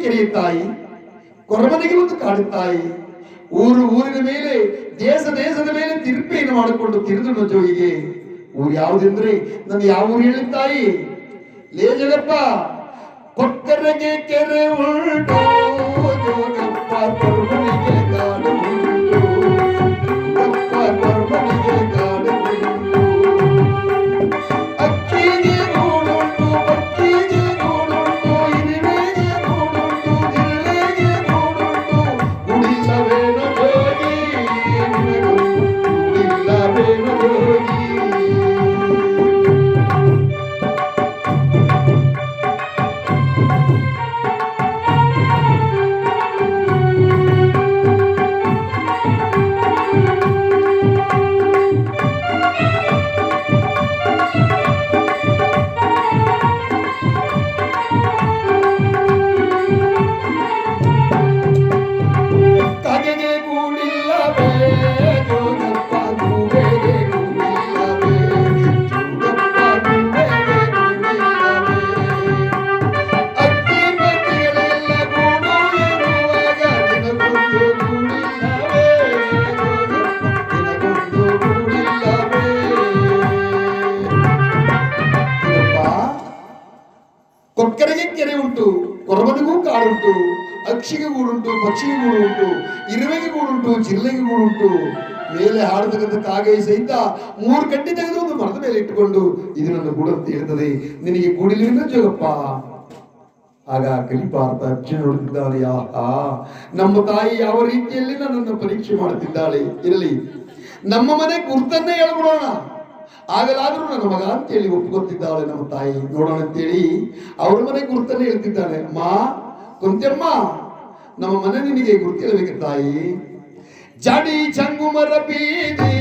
ಕೆರೆಯ ತಾಯಿ, ಕೊರಮನೆಗೆ ಒಂದು ಕಾಡು ತಾಯಿ, ಊರಿನ ಮೇಲೆ ದೇಶದ ಮೇಲೆ ತಿರುಪೆಯನ್ನು ಮಾಡಿಕೊಂಡು ತಿರುದು ಜೋಗಿಗೆ ಊರು ಯಾವುದೆಂದ್ರೆ ನನ್ನ ಯಾವ ಊರು ಹೇಳಿ ತಾಯಿ? ಲೇ ಜಗಪ್ಪ, ಕೊಕ್ಕರೆಗೆ ಕೆರೆ ಉಂಟು, ಜೋಗಪ್ಪ ಕೊರಮನೆಗೆ ಕಾಡು ಉಂಟು, ಜೋಗಪ್ಪ ಕೊರಮನೆಗೆ ಕಾಡು ಉಂಟು. ಅಕ್ಕಿಗೆ ಗೂಡುಂಟು, ಪಕ್ಕಿಗೆ ಗೂಡುಂಟು, ಇರುವೆಗೆ ಗೂಡುಂಟು, ಜಿರಳೆಗೆ ಗೂಡುಂಟು, ಗುಡಿಲ್ಲವೇನೋ ಜೋಗಿ, ಗುಡಿಲ್ಲವೇನೋ ಜೋಗಿ. ಕೊಕ್ಕರೆಗೆ ಕೆರೆ ಉಂಟು, ಕೊರಮನಿಗೂ ಕಾಡುಂಟು, ಅಕ್ಷಿಗೆ ಗೂಡುಂಟು, ಪಕ್ಷಿಗೆ ಗೂಡು ಉಂಟು, ಇರುವೆಗೆ ಗೂಡುಂಟು, ಜಿಲ್ಲೆಗೆ ಗೂಡುಂಟು. ಮೇಲೆ ಹಾಡತಕ್ಕಂಥ ಕಾಗೆ ಸಹಿತ 3 ಕಡ್ಡಿ ತೆಗೆದು ಒಂದು ಮರದ ಮೇಲೆ ಇಟ್ಟುಕೊಂಡು ಇದು ನನ್ನ ಗೂಡು ಅಂತ ಹೇಳ್ತದೆ. ನಿನಗೆ ಗೂಡಿಲಿಲ್ಲ ಜೋಗಪ್ಪ. ಆಗ ಕಲಿಪಾರ್ಥ ಅರ್ಜುನ ನೋಡುತ್ತಿದ್ದಾಳೆ, ಆಹಾ ನಮ್ಮ ತಾಯಿ ಯಾವ ರೀತಿಯಲ್ಲಿ ನನ್ನನ್ನು ಪರೀಕ್ಷೆ ಮಾಡುತ್ತಿದ್ದಾಳೆ. ಇರಲಿ, ನಮ್ಮ ಮನೆ ಗುರ್ತನ್ನೇ ಹೇಳ್ಬಿಡೋಣ, ಆಗಲಾದ್ರೂ ನನ್ನ ಮಗ ಅಂತೇಳಿ ಒಪ್ಪಿಕೊತಿದ್ದಾಳೆ ನಮ್ಮ ತಾಯಿ. ನೋಡೋಣ ಅಂತೇಳಿ ಅವ್ರ ಮನೆ ಗುರ್ತನ್ನೇ ಹೇಳ್ತಿದ್ದಾಳೆ. ಮಾ ಕುಂತಮ್ಮ, ನಮ್ಮ ಮನೆ ನಿನಗೆ ಗುರ್ತು ಹೇಳಬೇಕು ತಾಯಿ. ಜಡಿ ಚಂಗುಮರ ಬೀದಿ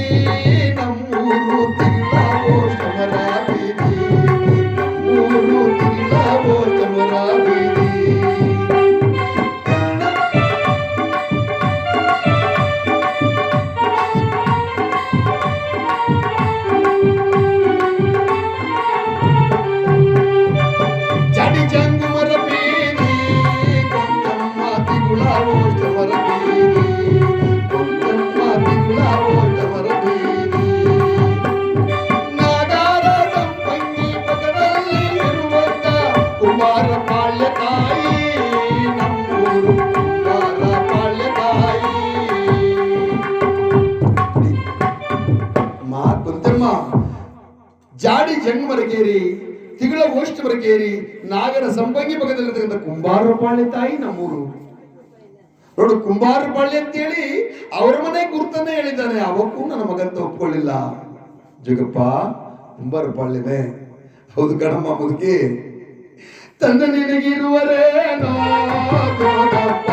ನಮ್ಮೂರು ತಿರುಳಾವೋ ಸಮರ ಬೀದಿ, ನಮ್ಮೂರು ತಿರುಳಾವೋ ಸಮರ ಬೀದಿ. ಜಡಿ ಚಂಗುಮರ ಬೀದಿ ಕೊಂತಮ್ಮ ತಿರುಳಾವೋ ಸಮರ ಬೀದಿ, ಕೊಂತಮ್ಮ ತಿರುಳಾವೋ ಸಮರ ಬೀದಿ. ನಾಗಾರ ಸಂಪಂಗಿ ಪಕ್ಕದಲ್ಲಿ ಇರುವಂತ ಕುಮಾರ ಪಾಳ್ಯ ತಾಯಿ, ನಮ್ಮೂರು ಕುಮಾರ ಪಾಳ್ಯ ತಾಯಿ. ಮಾ ಕುಂತಮ್ಮ, ಜಾಡಿ ಜಂಗಮರಗೇರಿ, ತಿಗಳ ಓಷ್ಟಮರಗೇರಿ, ನಾಗರ ಸಂಪಂಗಿ ಪಕ್ಕದಲ್ಲಿರ್ತಕ್ಕಂಥ ಕುಂಬಾರಪಾಳ್ಯ ತಾಯಿ ನಮ್ಮೂರು. ನೋಡು, ಕುಂಬಾರಪಾಳ್ಯ ಅಂತೇಳಿ ಅವರ ಮನೆ ಗುರ್ತನ್ನೇ ಹೇಳಿದ್ದಾನೆ. ಅವಕ್ಕೂ ನನ್ನ ಮಗಂತ ಒಪ್ಕೊಳ್ಳಿಲ್ಲ. ಜಗಪ್ಪ ಕುಂಬಾರಪಾಳ್ಯವೇ ಹೌದು ಕಣಮ್ಮ ಮುದುಕಿ. ತಂದ ನಿನಗಿರುವರೇನೋ ಜೋಗಪ್ಪ.